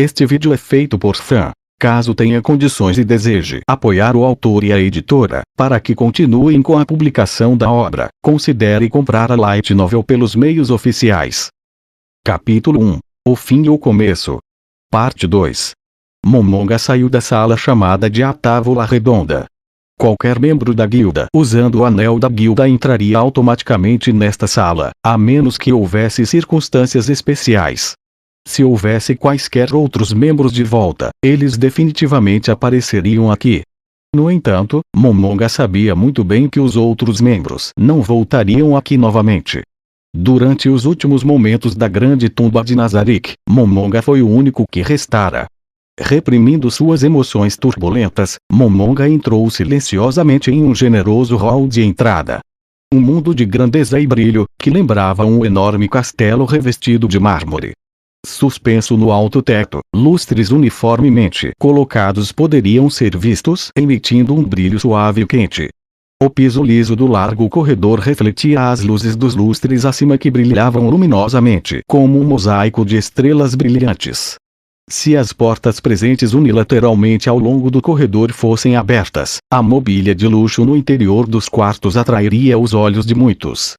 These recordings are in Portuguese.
Este vídeo é feito por fã. Caso tenha condições e deseje apoiar o autor e a editora, para que continuem com a publicação da obra, considere comprar a Light Novel pelos meios oficiais. Capítulo 1. O fim e o começo. Parte 2. Momonga saiu da sala chamada de A Távola Redonda. Qualquer membro da guilda usando o anel da guilda entraria automaticamente nesta sala, a menos que houvesse circunstâncias especiais. Se houvesse quaisquer outros membros de volta, eles definitivamente apareceriam aqui. No entanto, Momonga sabia muito bem que os outros membros não voltariam aqui novamente. Durante os últimos momentos da grande tumba de Nazarick, Momonga foi o único que restara. Reprimindo suas emoções turbulentas, Momonga entrou silenciosamente em um generoso hall de entrada. Um mundo de grandeza e brilho, que lembrava um enorme castelo revestido de mármore. Suspenso no alto teto, lustres uniformemente colocados poderiam ser vistos emitindo um brilho suave e quente. O piso liso do largo corredor refletia as luzes dos lustres acima que brilhavam luminosamente como um mosaico de estrelas brilhantes. Se as portas presentes unilateralmente ao longo do corredor fossem abertas, a mobília de luxo no interior dos quartos atrairia os olhos de muitos.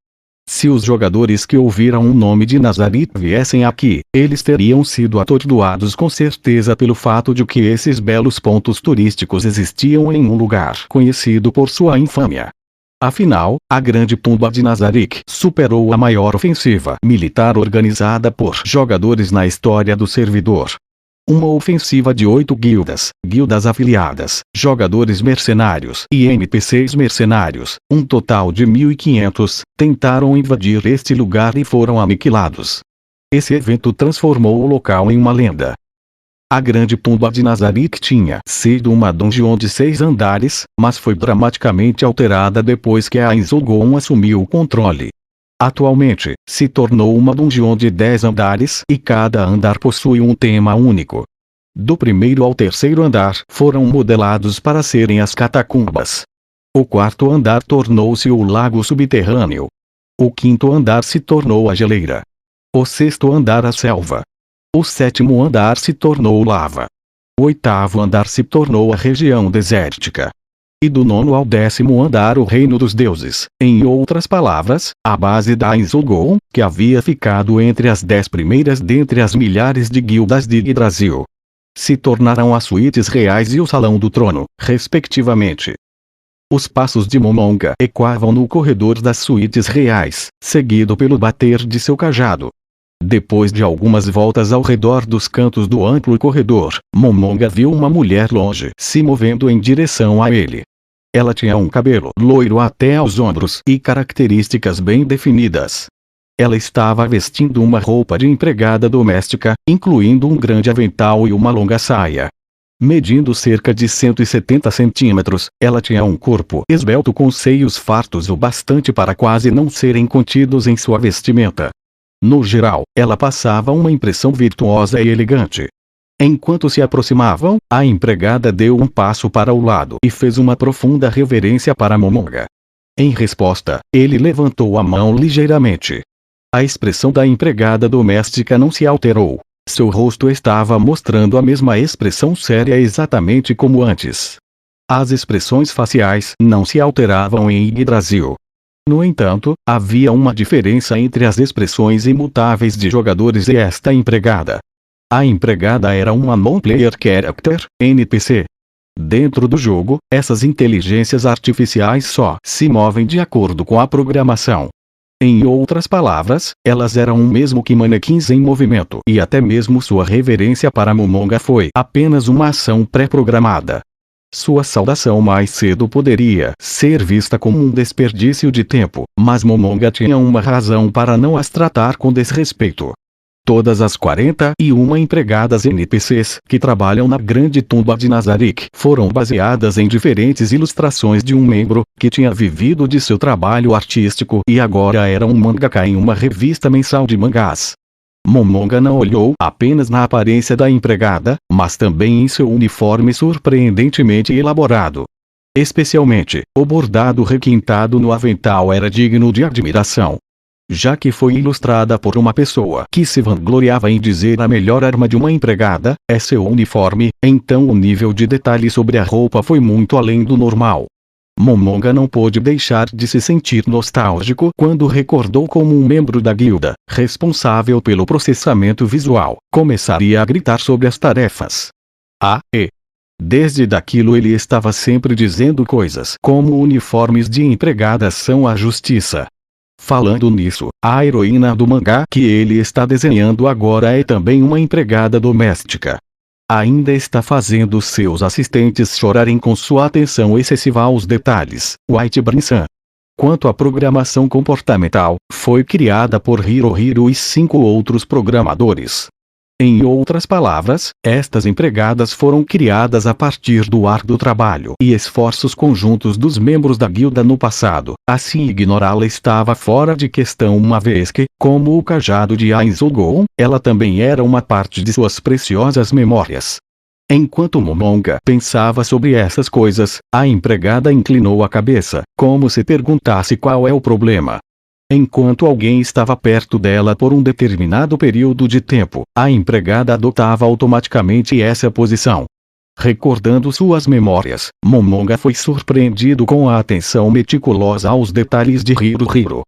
Se os jogadores que ouviram o nome de Nazarick viessem aqui, eles teriam sido atordoados com certeza pelo fato de que esses belos pontos turísticos existiam em um lugar conhecido por sua infâmia. Afinal, a grande tumba de Nazarick superou a maior ofensiva militar organizada por jogadores na história do servidor. Uma ofensiva de 8 guildas afiliadas, jogadores mercenários e NPCs mercenários, um total de 1.500, tentaram invadir este lugar e foram aniquilados. Esse evento transformou o local em uma lenda. A grande tumba de Nazarick tinha sido uma dungeon de 6 andares, mas foi dramaticamente alterada depois que a Inzogon assumiu o controle. Atualmente, se tornou uma dungeon de 10 andares e cada andar possui um tema único. Do primeiro ao terceiro andar foram modelados para serem as catacumbas. O quarto andar tornou-se o lago subterrâneo. O quinto andar se tornou a geleira. O sexto andar a selva. O sétimo andar se tornou lava. O oitavo andar se tornou a região desértica. E do 9º ao 10º andar o reino dos deuses, em outras palavras, a base da Inzogon, que havia ficado entre as 10 primeiras dentre as milhares de guildas de Yggdrasil. Se tornaram as suítes reais e o salão do trono, respectivamente. Os passos de Momonga ecoavam no corredor das suítes reais, seguido pelo bater de seu cajado. Depois de algumas voltas ao redor dos cantos do amplo corredor, Momonga viu uma mulher longe se movendo em direção a ele. Ela tinha um cabelo loiro até aos ombros e características bem definidas. Ela estava vestindo uma roupa de empregada doméstica, incluindo um grande avental e uma longa saia. Medindo cerca de 170 centímetros, ela tinha um corpo esbelto com seios fartos o bastante para quase não serem contidos em sua vestimenta. No geral, ela passava uma impressão virtuosa e elegante. Enquanto se aproximavam, a empregada deu um passo para o lado e fez uma profunda reverência para Momonga. Em resposta, ele levantou a mão ligeiramente. A expressão da empregada doméstica não se alterou. Seu rosto estava mostrando a mesma expressão séria exatamente como antes. As expressões faciais não se alteravam em Yggdrasil. No entanto, havia uma diferença entre as expressões imutáveis de jogadores e esta empregada. A empregada era uma Non-Player Character, NPC. Dentro do jogo, essas inteligências artificiais só se movem de acordo com a programação. Em outras palavras, elas eram o mesmo que manequins em movimento e até mesmo sua reverência para Momonga foi apenas uma ação pré-programada. Sua saudação mais cedo poderia ser vista como um desperdício de tempo, mas Momonga tinha uma razão para não as tratar com desrespeito. Todas as 41 empregadas NPCs que trabalham na grande tumba de Nazarick foram baseadas em diferentes ilustrações de um membro que tinha vivido de seu trabalho artístico e agora era um mangaka em uma revista mensal de mangás. Momonga não olhou apenas na aparência da empregada, mas também em seu uniforme surpreendentemente elaborado. Especialmente, o bordado requintado no avental era digno de admiração. já que foi ilustrada por uma pessoa que se vangloriava em dizer a melhor arma de uma empregada é seu uniforme, então o nível de detalhe sobre a roupa foi muito além do normal. Momonga não pôde deixar de se sentir nostálgico quando recordou como um membro da guilda, responsável pelo processamento visual, começaria a gritar sobre as tarefas. Desde daquilo ele estava sempre dizendo coisas como uniformes de empregadas são a justiça. Falando nisso, a heroína do mangá que ele está desenhando agora é também uma empregada doméstica. Ainda está fazendo seus assistentes chorarem com sua atenção excessiva aos detalhes, White Brinson. Quanto à programação comportamental, foi criada por Hirohiro e 5 outros programadores. Em outras palavras, estas empregadas foram criadas a partir do árduo trabalho e esforços conjuntos dos membros da guilda no passado, assim ignorá-la estava fora de questão uma vez que, como o cajado de Aizogon, ela também era uma parte de suas preciosas memórias. Enquanto Momonga pensava sobre essas coisas, a empregada inclinou a cabeça, como se perguntasse qual é o problema. Enquanto alguém estava perto dela por um determinado período de tempo, a empregada adotava automaticamente essa posição. Recordando suas memórias, Momonga foi surpreendido com a atenção meticulosa aos detalhes de Hirohiro.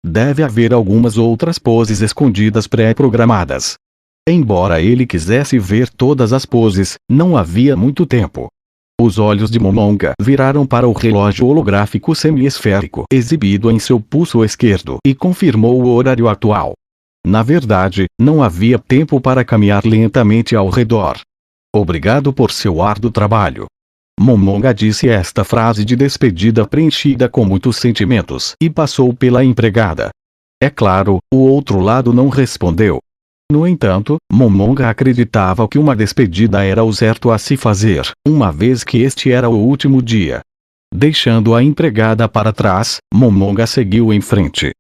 Deve haver algumas outras poses escondidas pré-programadas. Embora ele quisesse ver todas as poses, não havia muito tempo. Os olhos de Momonga viraram para o relógio holográfico semi-esférico exibido em seu pulso esquerdo e confirmou o horário atual. Na verdade, não havia tempo para caminhar lentamente ao redor. Obrigado por seu árduo trabalho. Momonga disse esta frase de despedida preenchida com muitos sentimentos e passou pela empregada. É claro, o outro lado não respondeu. No entanto, Momonga acreditava que uma despedida era o certo a se fazer, uma vez que este era o último dia. Deixando a empregada para trás, Momonga seguiu em frente.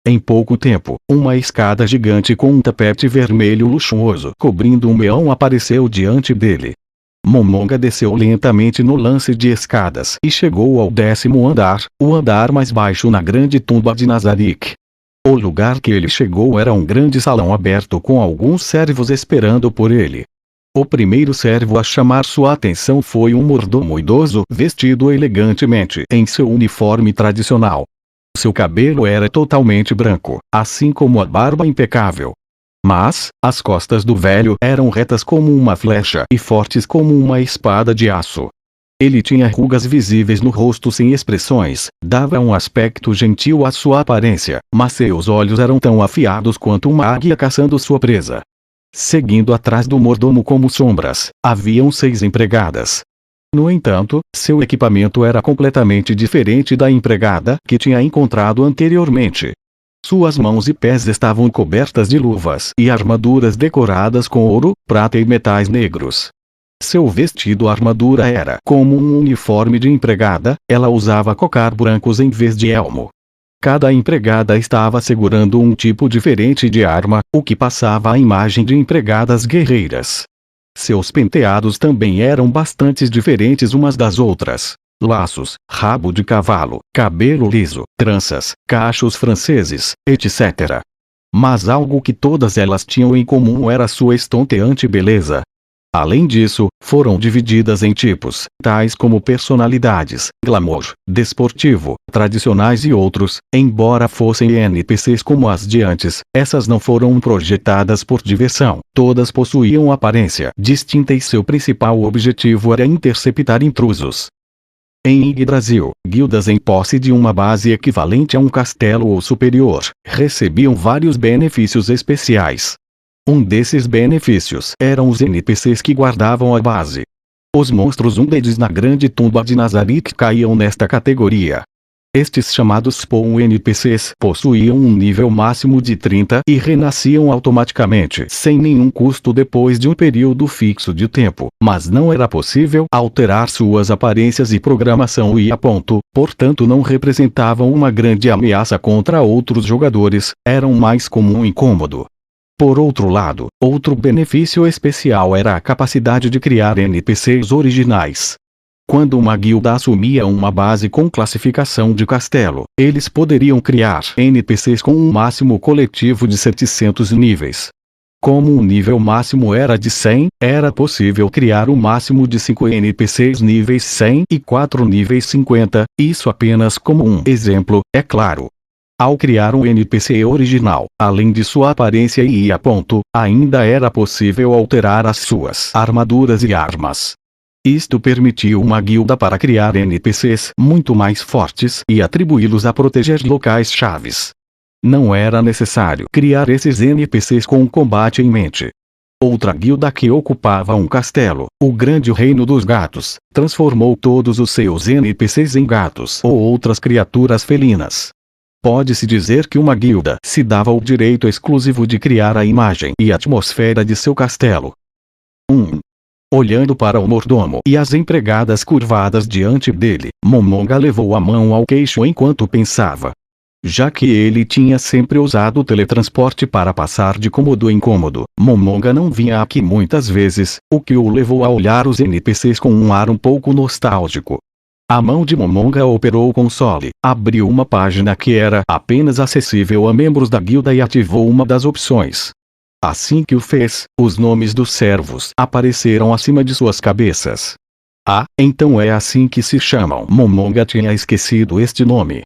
Em pouco tempo, uma escada gigante com um tapete vermelho luxuoso cobrindo um meão apareceu diante dele. Momonga desceu lentamente no lance de escadas e chegou ao 10º andar, o andar mais baixo na grande tumba de Nazarick. O lugar que ele chegou era um grande salão aberto com alguns servos esperando por ele. O primeiro servo a chamar sua atenção foi um mordomo idoso vestido elegantemente em seu uniforme tradicional. Seu cabelo era totalmente branco, assim como a barba impecável. Mas, as costas do velho eram retas como uma flecha e fortes como uma espada de aço. Ele tinha rugas visíveis no rosto sem expressões, dava um aspecto gentil à sua aparência, mas seus olhos eram tão afiados quanto uma águia caçando sua presa. Seguindo atrás do mordomo como sombras, haviam 6 empregadas. No entanto, seu equipamento era completamente diferente da empregada que tinha encontrado anteriormente. Suas mãos e pés estavam cobertas de luvas e armaduras decoradas com ouro, prata e metais negros. Seu vestido armadura era como um uniforme de empregada, ela usava cocar brancos em vez de elmo. Cada empregada estava segurando um tipo diferente de arma, o que passava a imagem de empregadas guerreiras. Seus penteados também eram bastante diferentes umas das outras. Laços, rabo de cavalo, cabelo liso, tranças, cachos franceses, etc. Mas algo que todas elas tinham em comum era sua estonteante beleza. Além disso, foram divididas em tipos, tais como personalidades, glamour, desportivo, tradicionais e outros. Embora fossem NPCs como as de antes, essas não foram projetadas por diversão. Todas possuíam aparência distinta e seu principal objetivo era interceptar intrusos. Em Yggdrasil, guildas em posse de uma base equivalente a um castelo ou superior, recebiam vários benefícios especiais. Um desses benefícios eram os NPCs que guardavam a base. Os monstros undeads na grande tumba de Nazarick caíam nesta categoria. Estes chamados Spawn NPCs possuíam um nível máximo de 30 e renasciam automaticamente sem nenhum custo depois de um período fixo de tempo, mas não era possível alterar suas aparências e programação e portanto não representavam uma grande ameaça contra outros jogadores, eram mais como um incômodo. Por outro lado, outro benefício especial era a capacidade de criar NPCs originais. Quando uma guilda assumia uma base com classificação de castelo, eles poderiam criar NPCs com um máximo coletivo de 700 níveis. Como o nível máximo era de 100, era possível criar um máximo de 5 NPCs níveis 100 e 4 níveis 50, isso apenas como um exemplo, é claro. Ao criar um NPC original, além de sua aparência e ponto, ainda era possível alterar as suas armaduras e armas. Isto permitiu uma guilda para criar NPCs muito mais fortes e atribuí-los a proteger locais chaves. Não era necessário criar esses NPCs com o combate em mente. Outra guilda que ocupava um castelo, o Grande Reino dos Gatos, transformou todos os seus NPCs em gatos ou outras criaturas felinas. Pode-se dizer que uma guilda se dava o direito exclusivo de criar a imagem e atmosfera de seu castelo. 1. Olhando para o mordomo e as empregadas curvadas diante dele, Momonga levou a mão ao queixo enquanto pensava. Já que ele tinha sempre usado o teletransporte para passar de cômodo em cômodo, Momonga não vinha aqui muitas vezes, o que o levou a olhar os NPCs com um ar um pouco nostálgico. A mão de Momonga operou o console, abriu uma página que era apenas acessível a membros da guilda e ativou uma das opções. Assim que o fez, os nomes dos servos apareceram acima de suas cabeças. Ah, então é assim que se chamam. Momonga tinha esquecido este nome.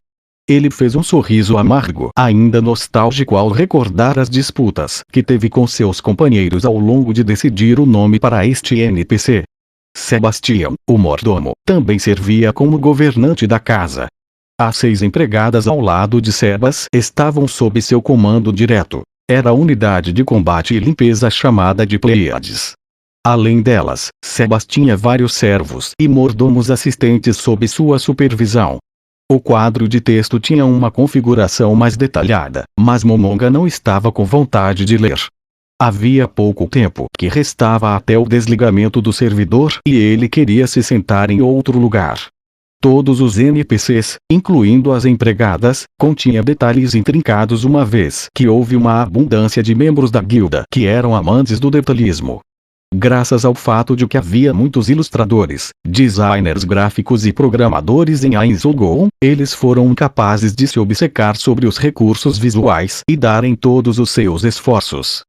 Ele fez um sorriso amargo, ainda nostálgico ao recordar as disputas que teve com seus companheiros ao longo de decidir o nome para este NPC. Sebastião, o mordomo, também servia como governante da casa. As 6 empregadas ao lado de Sebas estavam sob seu comando direto. Era a unidade de combate e limpeza chamada de Pleiades. Além delas, Sebas tinha vários servos e mordomos assistentes sob sua supervisão. O quadro de texto tinha uma configuração mais detalhada, mas Momonga não estava com vontade de ler. Havia pouco tempo que restava até o desligamento do servidor e ele queria se sentar em outro lugar. Todos os NPCs, incluindo as empregadas, continha detalhes intrincados uma vez que houve uma abundância de membros da guilda que eram amantes do detalhismo. Graças ao fato de que havia muitos ilustradores, designers gráficos e programadores em Ainz Go, eles foram capazes de se obcecar sobre os recursos visuais e darem todos os seus esforços.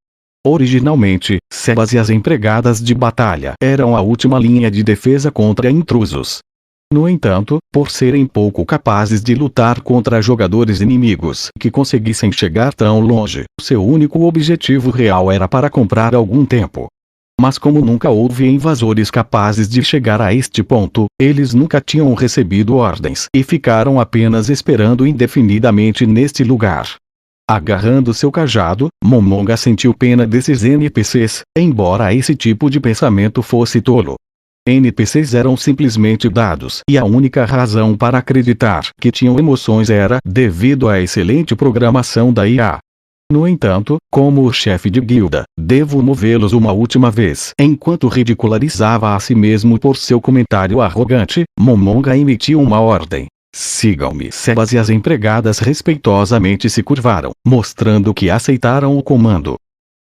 Originalmente, Sebas e as empregadas de batalha eram a última linha de defesa contra intrusos. No entanto, por serem pouco capazes de lutar contra jogadores inimigos que conseguissem chegar tão longe, seu único objetivo real era para comprar algum tempo. Mas como nunca houve invasores capazes de chegar a este ponto, eles nunca tinham recebido ordens e ficaram apenas esperando indefinidamente neste lugar. Agarrando seu cajado, Momonga sentiu pena desses NPCs, embora esse tipo de pensamento fosse tolo. NPCs eram simplesmente dados e a única razão para acreditar que tinham emoções era devido à excelente programação da IA. No entanto, como o chefe de guilda, devo movê-los uma última vez. Enquanto ridicularizava a si mesmo por seu comentário arrogante, Momonga emitiu uma ordem. Sigam-me. Sebas e as empregadas respeitosamente se curvaram, mostrando que aceitaram o comando.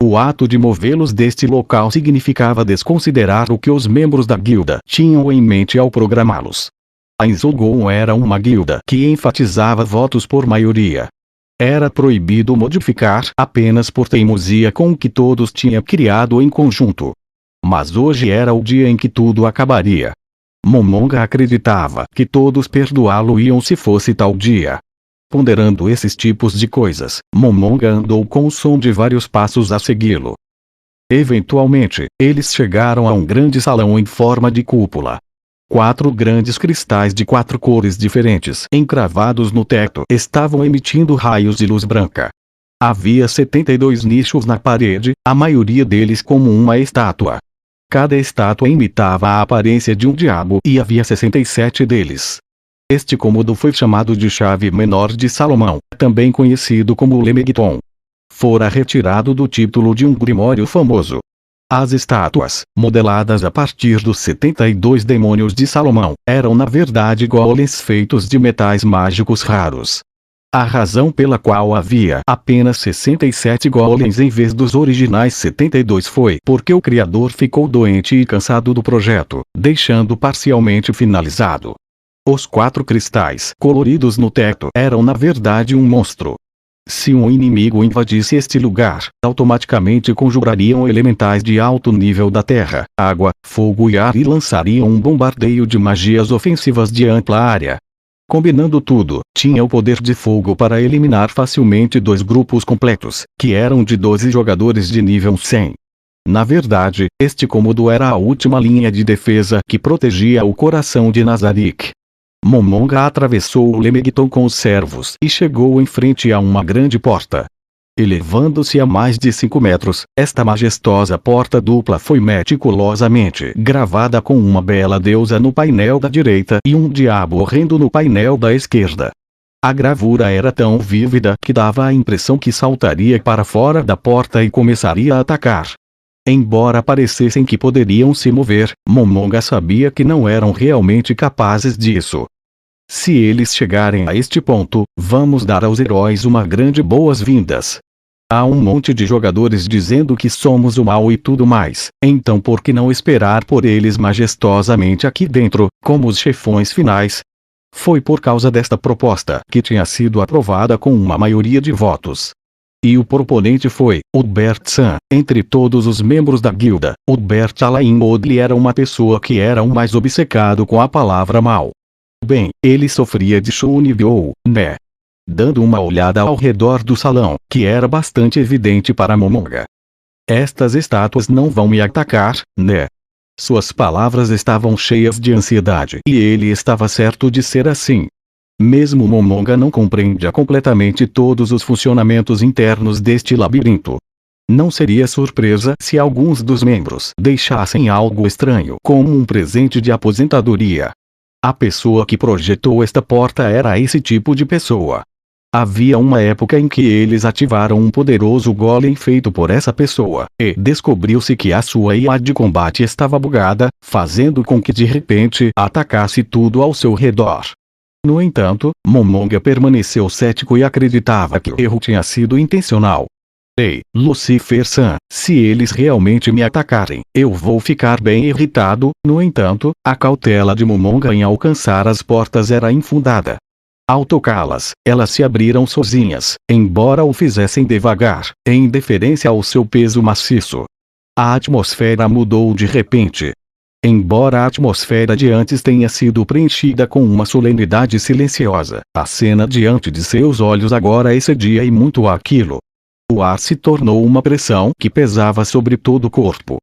O ato de movê-los deste local significava desconsiderar o que os membros da guilda tinham em mente ao programá-los. A Inzogon era uma guilda que enfatizava votos por maioria. Era proibido modificar apenas por teimosia com o que todos tinham criado em conjunto. Mas hoje era o dia em que tudo acabaria. Momonga acreditava que todos perdoá-lo-iam se fosse tal dia. Ponderando esses tipos de coisas, Momonga andou com o som de vários passos a segui-lo. Eventualmente, eles chegaram a um grande salão em forma de cúpula. 4 grandes cristais de 4 cores diferentes encravados no teto estavam emitindo raios de luz branca. Havia 72 nichos na parede, a maioria deles como uma estátua. Cada estátua imitava a aparência de um diabo e havia 67 deles. Este cômodo foi chamado de Chave Menor de Salomão, também conhecido como Lemegton. Fora retirado do título de um grimório famoso. As estátuas, modeladas a partir dos 72 demônios de Salomão, eram na verdade golems feitos de metais mágicos raros. A razão pela qual havia apenas 67 golems em vez dos originais 72 foi porque o criador ficou doente e cansado do projeto, deixando parcialmente finalizado. Os 4 cristais coloridos no teto eram na verdade um monstro. Se um inimigo invadisse este lugar, automaticamente conjurariam elementais de alto nível da terra, água, fogo e ar e lançariam um bombardeio de magias ofensivas de ampla área. Combinando tudo, tinha o poder de fogo para eliminar facilmente 2 grupos completos, que eram de 12 jogadores de nível 100. Na verdade, este cômodo era a última linha de defesa que protegia o coração de Nazarick. Momonga atravessou o Lemegeton com os servos e chegou em frente a uma grande porta. Elevando-se a mais de 5 metros, esta majestosa porta dupla foi meticulosamente gravada com uma bela deusa no painel da direita e um diabo horrendo no painel da esquerda. A gravura era tão vívida que dava a impressão que saltaria para fora da porta e começaria a atacar. Embora parecessem que poderiam se mover, Momonga sabia que não eram realmente capazes disso. Se eles chegarem a este ponto, vamos dar aos heróis uma grande boas-vindas. Há um monte de jogadores dizendo que somos o mal e tudo mais, então por que não esperar por eles majestosamente aqui dentro, como os chefões finais? Foi por causa desta proposta que tinha sido aprovada com uma maioria de votos. E o proponente foi Hubert San. Entre todos os membros da guilda, Hubert Alain Odley era uma pessoa que era o mais obcecado com a palavra mal. Bem, ele sofria de Shunigyo, né? Dando uma olhada ao redor do salão, que era bastante evidente para Momonga. Estas estátuas não vão me atacar, né? Suas palavras estavam cheias de ansiedade e ele estava certo de ser assim. Mesmo Momonga não compreendia completamente todos os funcionamentos internos deste labirinto. Não seria surpresa se alguns dos membros deixassem algo estranho como um presente de aposentadoria. A pessoa que projetou esta porta era esse tipo de pessoa. Havia uma época em que eles ativaram um poderoso golem feito por essa pessoa, e descobriu-se que a sua IA de combate estava bugada, fazendo com que de repente atacasse tudo ao seu redor. No entanto, Momonga permaneceu cético e acreditava que o erro tinha sido intencional. Ei, Lucifer-san, se eles realmente me atacarem, eu vou ficar bem irritado. No entanto, a cautela de Momonga em alcançar as portas era infundada. Ao tocá-las, elas se abriram sozinhas, embora o fizessem devagar, em deferência ao seu peso maciço. A atmosfera mudou de repente. Embora a atmosfera de antes tenha sido preenchida com uma solenidade silenciosa, a cena diante de seus olhos agora excedia e muito aquilo. O ar se tornou uma pressão que pesava sobre todo o corpo.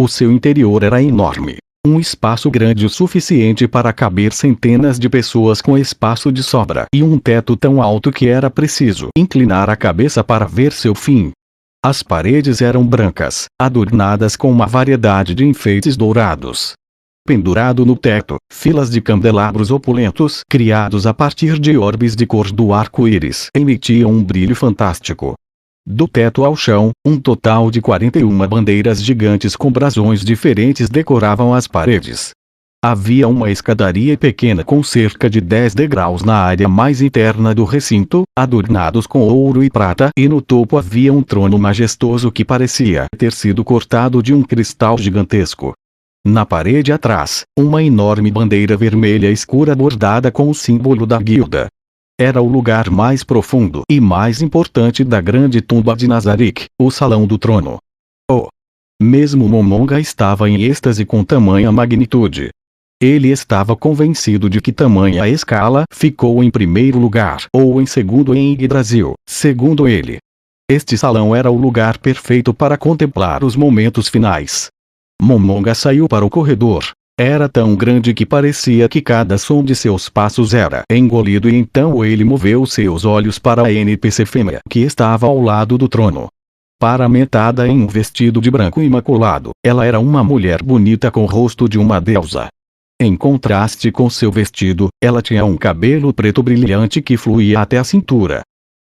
O seu interior era enorme. Um espaço grande o suficiente para caber centenas de pessoas com espaço de sobra e um teto tão alto que era preciso inclinar a cabeça para ver seu fim. As paredes eram brancas, adornadas com uma variedade de enfeites dourados. Pendurado no teto, filas de candelabros opulentos criados a partir de orbes de cor do arco-íris emitiam um brilho fantástico. Do teto ao chão, um total de 41 bandeiras gigantes com brasões diferentes decoravam as paredes. Havia uma escadaria pequena com cerca de 10 degraus na área mais interna do recinto, adornados com ouro e prata, e no topo havia um trono majestoso que parecia ter sido cortado de um cristal gigantesco. Na parede atrás, uma enorme bandeira vermelha escura bordada com o símbolo da guilda. Era o lugar mais profundo e mais importante da grande tumba de Nazarick, o Salão do Trono. Oh! Mesmo Momonga estava em êxtase com tamanha magnitude. Ele estava convencido de que tamanha escala ficou em primeiro lugar ou em segundo em Yggdrasil, segundo ele. Este salão era o lugar perfeito para contemplar os momentos finais. Momonga saiu para o corredor. Era tão grande que parecia que cada som de seus passos era engolido e então ele moveu seus olhos para a NPC fêmea que estava ao lado do trono. Paramentada em um vestido de branco imaculado, ela era uma mulher bonita com o rosto de uma deusa. Em contraste com seu vestido, ela tinha um cabelo preto brilhante que fluía até a cintura.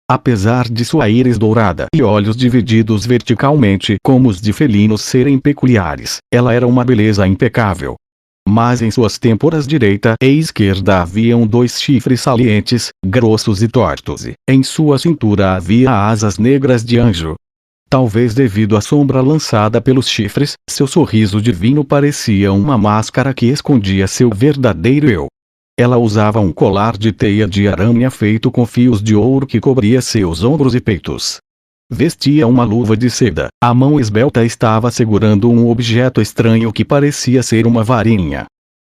Apesar de sua íris dourada e olhos divididos verticalmente como os de felinos serem peculiares, ela era uma beleza impecável. mas em suas têmporas direita e esquerda haviam 2 chifres salientes, grossos e tortos, e em sua cintura havia asas negras de anjo. Talvez devido à sombra lançada pelos chifres, seu sorriso divino parecia uma máscara que escondia seu verdadeiro eu. Ela usava um colar de teia de aranha feito com fios de ouro que cobria seus ombros e peitos. Vestia uma luva de seda. A mão esbelta estava segurando um objeto estranho que parecia ser uma varinha.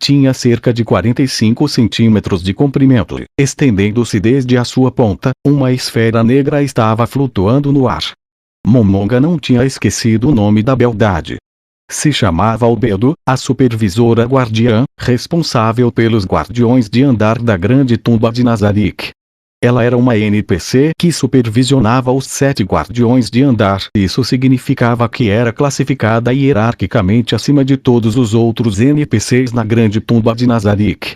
Tinha cerca de 45 centímetros de comprimento e, estendendo-se desde a sua ponta, uma esfera negra estava flutuando no ar. Momonga não tinha esquecido o nome da beldade. Se chamava Albedo, a supervisora guardiã, responsável pelos guardiões de andar da grande tumba de Nazarick. Ela era uma NPC que supervisionava os 7 guardiões de andar. Isso significava que era classificada hierarquicamente acima de todos os outros NPCs na grande tumba de Nazarick.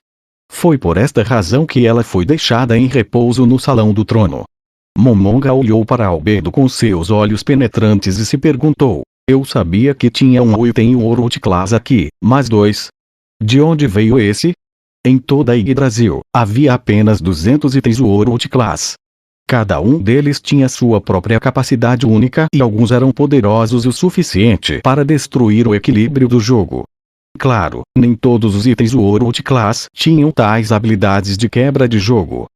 Foi por esta razão que ela foi deixada em repouso no salão do trono. Momonga olhou para Albedo com seus olhos penetrantes e se perguntou: eu sabia que tinha um item World Class aqui, mas 2. De onde veio esse? Em toda a Yggdrasil, havia apenas 200 itens World Class. Cada um deles tinha sua própria capacidade única e alguns eram poderosos o suficiente para destruir o equilíbrio do jogo. Claro, nem todos os itens World Class tinham tais habilidades de quebra de jogo.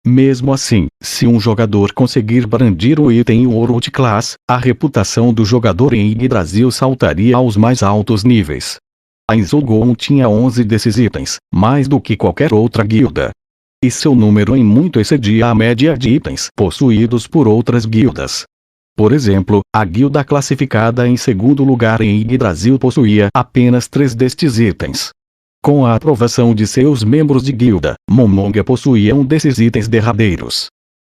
Mesmo assim, se um jogador conseguir brandir o item World Class, a reputação do jogador em Yggdrasil saltaria aos mais altos níveis. A Inzulgoon tinha 11 desses itens, mais do que qualquer outra guilda. E seu número em muito excedia a média de itens possuídos por outras guildas. Por exemplo, a guilda classificada em segundo lugar em Yggdrasil possuía apenas 3 destes itens. Com a aprovação de seus membros de guilda, Momonga possuía um desses itens derradeiros.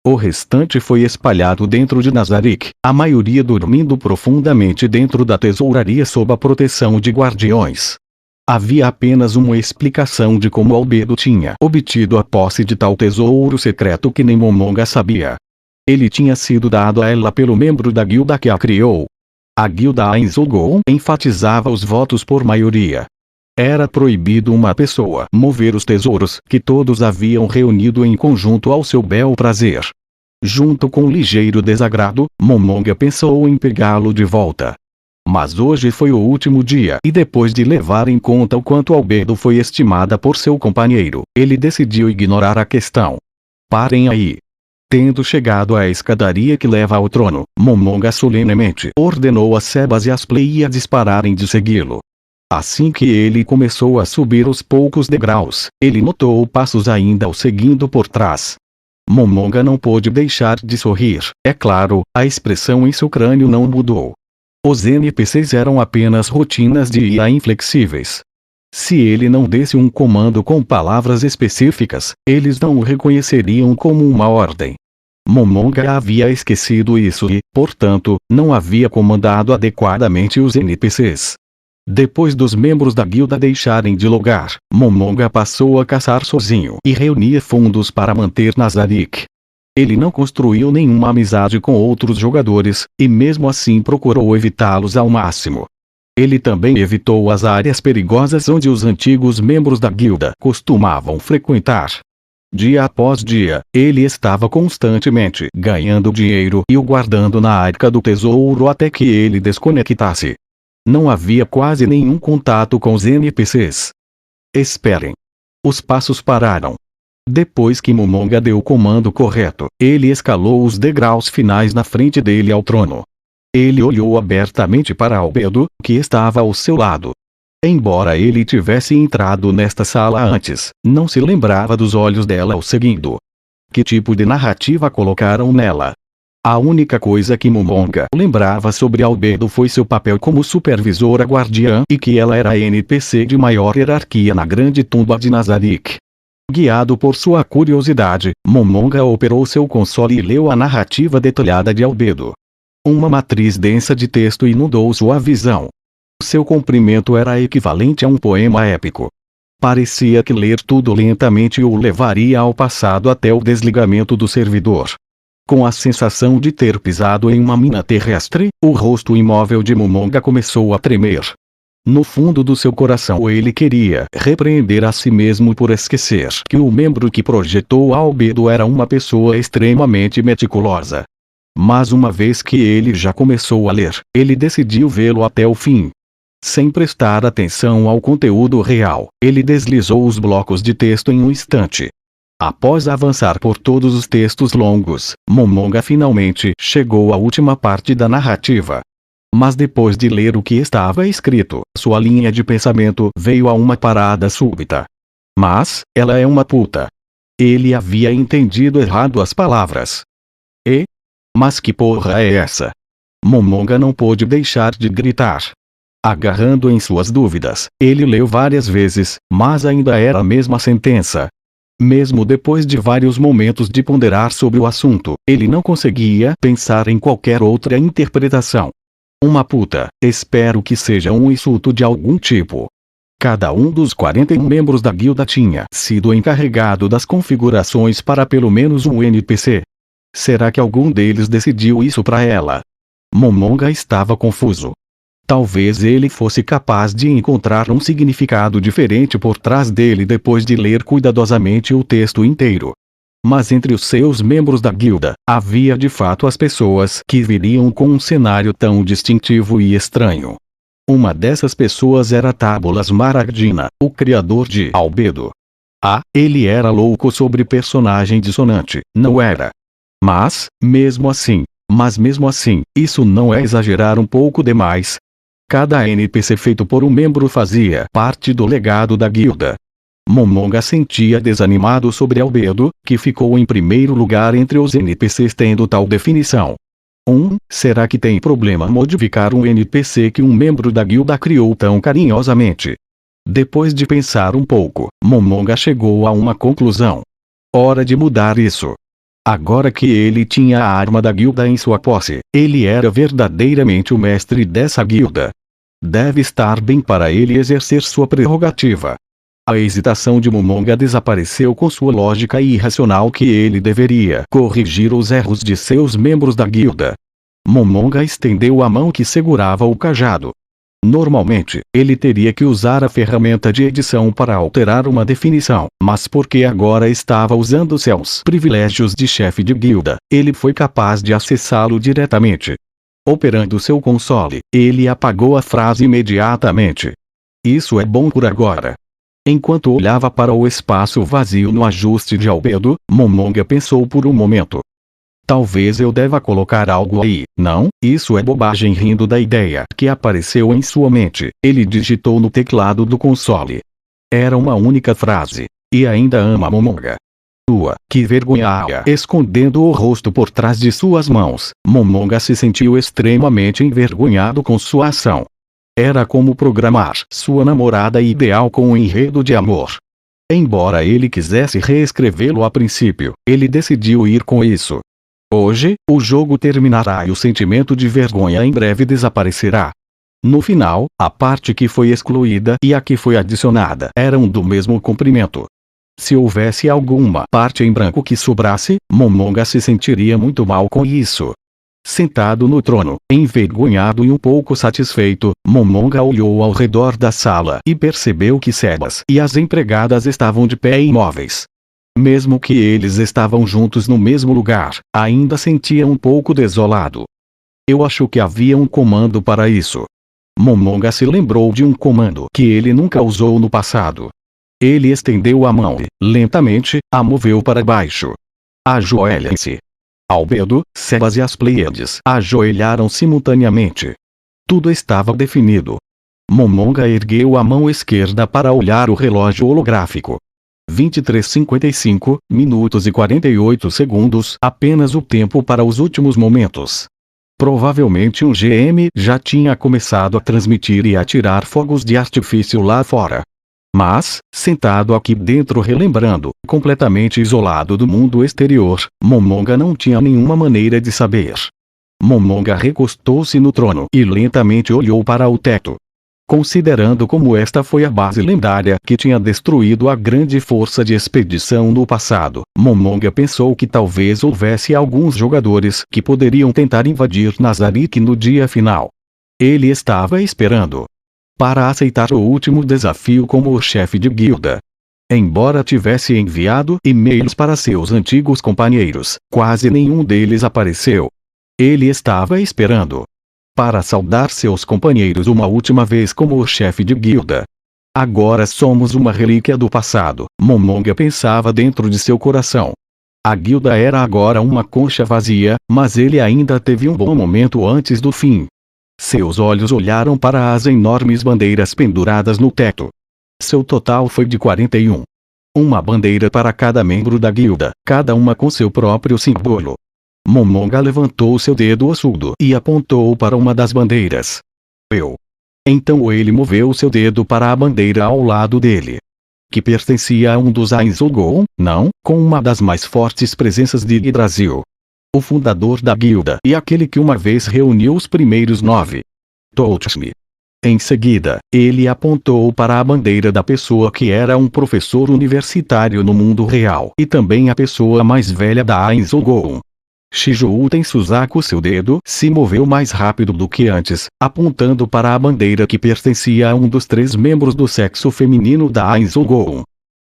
O restante foi espalhado dentro de Nazarick, a maioria dormindo profundamente dentro da tesouraria sob a proteção de guardiões. Havia apenas uma explicação de como Albedo tinha obtido a posse de tal tesouro secreto que nem Momonga sabia. Ele tinha sido dado a ela pelo membro da guilda que a criou. A guilda Ainzulgoon enfatizava os votos por maioria. Era proibido uma pessoa mover os tesouros que todos haviam reunido em conjunto ao seu bel prazer. Junto com ligeiro desagrado, Momonga pensou em pegá-lo de volta. Mas hoje foi o último dia e depois de levar em conta o quanto Albedo foi estimada por seu companheiro, ele decidiu ignorar a questão. Parem aí. Tendo chegado à escadaria que leva ao trono, Momonga solenemente ordenou a Sebas e as Pleiades pararem de segui-lo. Assim que ele começou a subir os poucos degraus, ele notou passos ainda o seguindo por trás. Momonga não pôde deixar de sorrir. É claro, a expressão em seu crânio não mudou. Os NPCs eram apenas rotinas de IA inflexíveis. Se ele não desse um comando com palavras específicas, eles não o reconheceriam como uma ordem. Momonga havia esquecido isso e, portanto, não havia comandado adequadamente os NPCs. Depois dos membros da guilda deixarem de logar, Momonga passou a caçar sozinho e reunia fundos para manter Nazarick. Ele não construiu nenhuma amizade com outros jogadores, e mesmo assim procurou evitá-los ao máximo. Ele também evitou as áreas perigosas onde os antigos membros da guilda costumavam frequentar. Dia após dia, ele estava constantemente ganhando dinheiro e o guardando na arca do tesouro até que ele desconectasse. Não havia quase nenhum contato com os NPCs. Esperem. Os passos pararam. Depois que Momonga deu o comando correto, ele escalou os degraus finais na frente dele ao trono. Ele olhou abertamente para Albedo, que estava ao seu lado. Embora ele tivesse entrado nesta sala antes, não se lembrava dos olhos dela o seguindo. Que tipo de narrativa colocaram nela? A única coisa que Momonga lembrava sobre Albedo foi seu papel como supervisora guardiã e que ela era a NPC de maior hierarquia na grande tumba de Nazarick. Guiado por sua curiosidade, Momonga operou seu console e leu a narrativa detalhada de Albedo. Uma matriz densa de texto inundou sua visão. Seu comprimento era equivalente a um poema épico. Parecia que ler tudo lentamente o levaria ao passado até o desligamento do servidor. Com a sensação de ter pisado em uma mina terrestre, o rosto imóvel de Momonga começou a tremer. No fundo do seu coração ele queria repreender a si mesmo por esquecer que o membro que projetou Albedo era uma pessoa extremamente meticulosa. Mas uma vez que ele já começou a ler, ele decidiu vê-lo até o fim. Sem prestar atenção ao conteúdo real, ele deslizou os blocos de texto em um instante. Após avançar por todos os textos longos, Momonga finalmente chegou à última parte da narrativa. Mas depois de ler o que estava escrito, sua linha de pensamento veio a uma parada súbita. Mas, ela é uma puta. Ele havia entendido errado as palavras. Mas que porra é essa? Momonga não pôde deixar de gritar. Agarrando em suas dúvidas, ele leu várias vezes, mas ainda era a mesma sentença. Mesmo depois de vários momentos de ponderar sobre o assunto, ele não conseguia pensar em qualquer outra interpretação. Uma puta, espero que seja um insulto de algum tipo. Cada um dos 41 membros da guilda tinha sido encarregado das configurações para pelo menos um NPC. Será que algum deles decidiu isso para ela? Momonga estava confuso. Talvez ele fosse capaz de encontrar um significado diferente por trás dele depois de ler cuidadosamente o texto inteiro. Mas entre os seus membros da guilda, havia de fato as pessoas que viriam com um cenário tão distintivo e estranho. Uma dessas pessoas era Tábulas Maragdina, o criador de Albedo. Ele era louco sobre personagem dissonante, não era? Mas mesmo assim, isso não é exagerar um pouco demais? Cada NPC feito por um membro fazia parte do legado da guilda. Momonga sentia desanimado sobre Albedo, que ficou em primeiro lugar entre os NPCs tendo tal definição. Será que tem problema modificar um NPC que um membro da guilda criou tão carinhosamente? Depois de pensar um pouco, Momonga chegou a uma conclusão. Hora de mudar isso. Agora que ele tinha a arma da guilda em sua posse, ele era verdadeiramente o mestre dessa guilda. Deve estar bem para ele exercer sua prerrogativa. A hesitação de Momonga desapareceu com sua lógica irracional que ele deveria corrigir os erros de seus membros da guilda. Momonga estendeu a mão que segurava o cajado. Normalmente, ele teria que usar a ferramenta de edição para alterar uma definição, mas porque agora estava usando seus privilégios de chefe de guilda, ele foi capaz de acessá-lo diretamente. Operando seu console, ele apagou a frase imediatamente. Isso é bom por agora. Enquanto olhava para o espaço vazio no ajuste de Albedo, Momonga pensou por um momento. Talvez eu deva colocar algo aí, não? Isso é bobagem. Rindo da ideia que apareceu em sua mente, ele digitou no teclado do console. Era uma única frase. E ainda ama Momonga. Que vergonha! Escondendo o rosto por trás de suas mãos, Momonga se sentiu extremamente envergonhado com sua ação. Era como programar sua namorada ideal com um enredo de amor. Embora ele quisesse reescrevê-lo a princípio, ele decidiu ir com isso. Hoje, o jogo terminará e o sentimento de vergonha em breve desaparecerá. No final, a parte que foi excluída e a que foi adicionada eram do mesmo comprimento. Se houvesse alguma parte em branco que sobrasse, Momonga se sentiria muito mal com isso. Sentado no trono, envergonhado e um pouco satisfeito, Momonga olhou ao redor da sala e percebeu que Sebas e as empregadas estavam de pé imóveis. Mesmo que eles estavam juntos no mesmo lugar, ainda sentia um pouco desolado. Eu acho que havia um comando para isso. Momonga se lembrou de um comando que ele nunca usou no passado. Ele estendeu a mão e, lentamente, a moveu para baixo. Ajoelhem-se. Albedo, Sebas e as Pleiades ajoelharam simultaneamente. Tudo estava definido. Momonga ergueu a mão esquerda para olhar o relógio holográfico. 23:55 minutos e 48 segundos, apenas o tempo para os últimos momentos. Provavelmente um GM já tinha começado a transmitir e a tirar fogos de artifício lá fora. Mas, sentado aqui dentro relembrando, completamente isolado do mundo exterior, Momonga não tinha nenhuma maneira de saber. Momonga recostou-se no trono e lentamente olhou para o teto. Considerando como esta foi a base lendária que tinha destruído a grande força de expedição no passado, Momonga pensou que talvez houvesse alguns jogadores que poderiam tentar invadir Nazarick no dia final. Ele estava esperando. para aceitar o último desafio como o chefe de guilda. Embora tivesse enviado e-mails para seus antigos companheiros, quase nenhum deles apareceu. Ele estava esperando para saudar seus companheiros uma última vez como o chefe de guilda. Agora somos uma relíquia do passado, Momonga pensava dentro de seu coração. A guilda era agora uma concha vazia, mas ele ainda teve um bom momento antes do fim. Seus olhos olharam para as enormes bandeiras penduradas no teto. Seu total foi de 41. Uma bandeira para cada membro da guilda, cada uma com seu próprio símbolo. Momonga levantou seu dedo ossudo e apontou para uma das bandeiras. Então ele moveu seu dedo para a bandeira ao lado dele, que pertencia a um dos Ainzolgon, não, com uma das mais fortes presenças de Yggdrasil. O fundador da guilda e aquele que uma vez reuniu os primeiros 9. Touch-me. Em seguida, ele apontou para a bandeira da pessoa que era um professor universitário no mundo real e também a pessoa mais velha da Ainzolgon. Shizou Suzaku, seu dedo se moveu mais rápido do que antes, apontando para a bandeira que pertencia a um dos 3 membros do sexo feminino da Ainzolgon.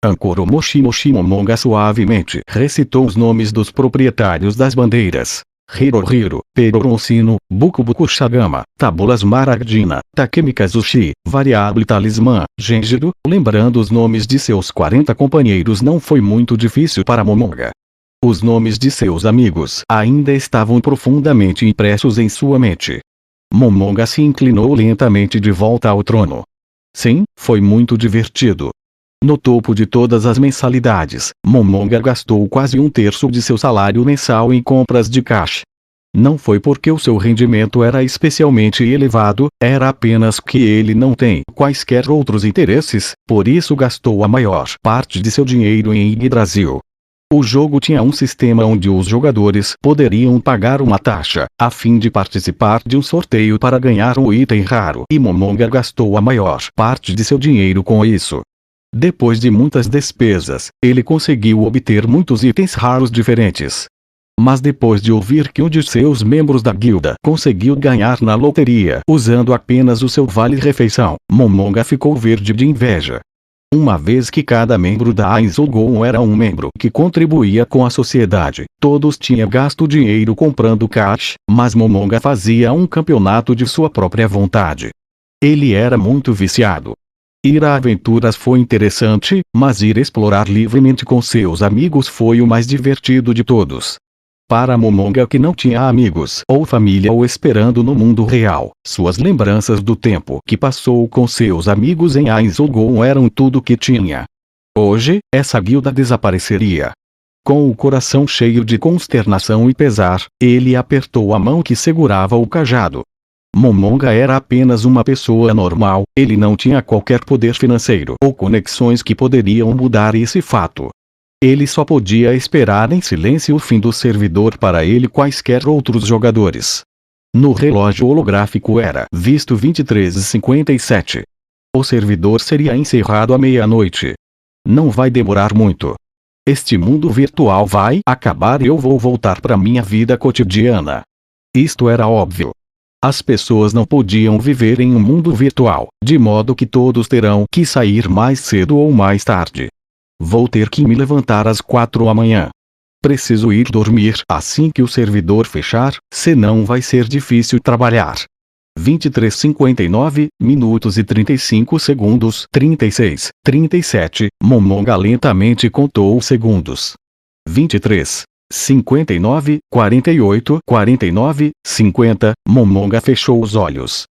Ankoro Moshi Momonga suavemente recitou os nomes dos proprietários das bandeiras. Hirohiro, Peroronsino, Bukubuku Shagama, Tabulas Maragdina, Takemikazushi, Variável Talismã, Genjiro. Lembrando os nomes de seus 40 companheiros não foi muito difícil para Momonga. Os nomes de seus amigos ainda estavam profundamente impressos em sua mente. Momonga se inclinou lentamente de volta ao trono. Sim, foi muito divertido. No topo de todas as mensalidades, Momonga gastou quase 1/3 de seu salário mensal em compras de cash. Não foi porque o seu rendimento era especialmente elevado, era apenas que ele não tem quaisquer outros interesses, por isso gastou a maior parte de seu dinheiro em Yggdrasil. O jogo tinha um sistema onde os jogadores poderiam pagar uma taxa, a fim de participar de um sorteio para ganhar um item raro, e Momonga gastou a maior parte de seu dinheiro com isso. Depois de muitas despesas, ele conseguiu obter muitos itens raros diferentes. Mas depois de ouvir que um de seus membros da guilda conseguiu ganhar na loteria usando apenas o seu vale-refeição, Momonga ficou verde de inveja. Uma vez que cada membro da Ainzolgon era um membro que contribuía com a sociedade, todos tinham gasto dinheiro comprando cash, mas Momonga fazia um campeonato de sua própria vontade. Ele era muito viciado. Ir a aventuras foi interessante, mas ir explorar livremente com seus amigos foi o mais divertido de todos. Para Momonga, que não tinha amigos ou família ou esperando no mundo real, suas lembranças do tempo que passou com seus amigos em Ainzolgon eram tudo que tinha. Hoje, essa guilda desapareceria. Com o coração cheio de consternação e pesar, ele apertou a mão que segurava o cajado. Momonga era apenas uma pessoa normal, ele não tinha qualquer poder financeiro ou conexões que poderiam mudar esse fato. Ele só podia esperar em silêncio o fim do servidor para ele e quaisquer outros jogadores. No relógio holográfico era visto 23h57. O servidor seria encerrado à meia-noite. Não vai demorar muito. Este mundo virtual vai acabar e eu vou voltar para minha vida cotidiana. Isto era óbvio. As pessoas não podiam viver em um mundo virtual, de modo que todos terão que sair mais cedo ou mais tarde. Vou ter que me levantar às 4 da manhã. Preciso ir dormir assim que o servidor fechar, senão vai ser difícil trabalhar. 23:59 minutos e 35 segundos. 36, 37. Momonga lentamente contou os segundos. 23, 59, 48, 49, 50. Momonga fechou os olhos.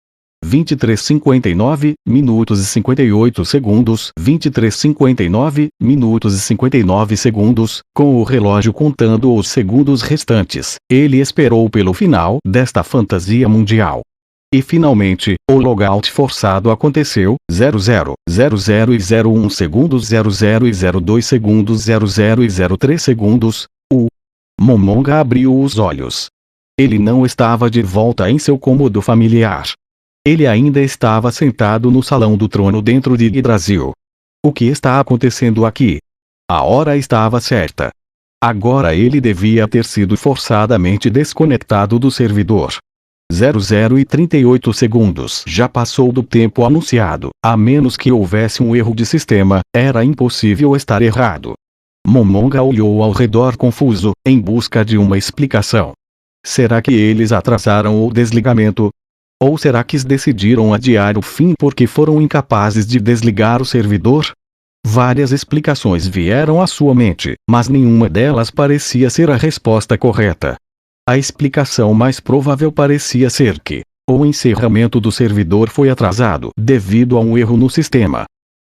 23:59 minutos e 58 segundos. 23:59 minutos e 59 segundos. Com o relógio contando os segundos restantes, ele esperou pelo final desta fantasia mundial. E finalmente, o logout forçado aconteceu. 00, 00 e 01 segundos. 00 e 02 segundos. 00 e 03 segundos. Momonga abriu os olhos. Ele não estava de volta em seu cômodo familiar. Ele ainda estava sentado no salão do trono dentro de Yggdrasil. O que está acontecendo aqui? A hora estava certa. Agora ele devia ter sido forçadamente desconectado do servidor. 00:38 segundos. Já passou do tempo anunciado. A menos que houvesse um erro de sistema, era impossível estar errado. Momonga olhou ao redor confuso, em busca de uma explicação. Será que eles atrasaram o desligamento? Ou será que decidiram adiar o fim porque foram incapazes de desligar o servidor? Várias explicações vieram à sua mente, mas nenhuma delas parecia ser a resposta correta. A explicação mais provável parecia ser que o encerramento do servidor foi atrasado devido a um erro no sistema.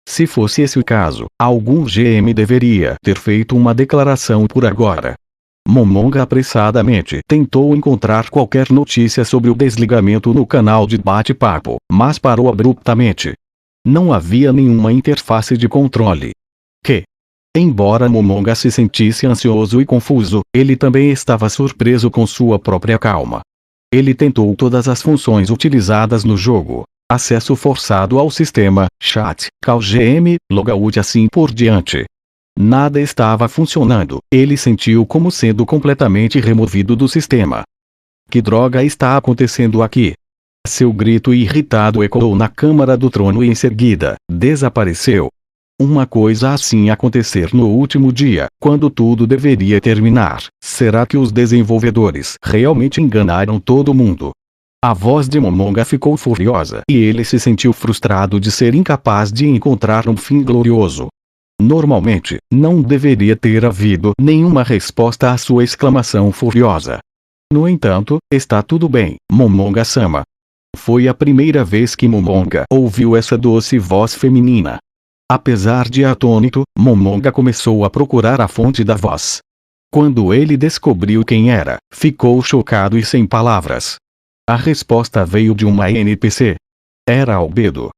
Se fosse esse o caso, algum GM deveria ter feito uma declaração por agora. Momonga apressadamente tentou encontrar qualquer notícia sobre o desligamento no canal de bate-papo, mas parou abruptamente. Não havia nenhuma interface de controle. Embora Momonga se sentisse ansioso e confuso, ele também estava surpreso com sua própria calma. Ele tentou todas as funções utilizadas no jogo: acesso forçado ao sistema, chat, call GM, logout e assim por diante. Nada estava funcionando. Ele sentiu como sendo completamente removido do sistema. Que droga está acontecendo aqui? Seu grito irritado ecoou na Câmara do Trono e em seguida, desapareceu. Uma coisa assim acontecer no último dia, quando tudo deveria terminar. Será que os desenvolvedores realmente enganaram todo mundo? A voz de Momonga ficou furiosa e ele se sentiu frustrado de ser incapaz de encontrar um fim glorioso. Normalmente, não deveria ter havido nenhuma resposta à sua exclamação furiosa. No entanto, está tudo bem, Momonga-sama. Foi a primeira vez que Momonga ouviu essa doce voz feminina. Apesar de atônito, Momonga começou a procurar a fonte da voz. Quando ele descobriu quem era, ficou chocado e sem palavras. A resposta veio de uma NPC. Era Albedo.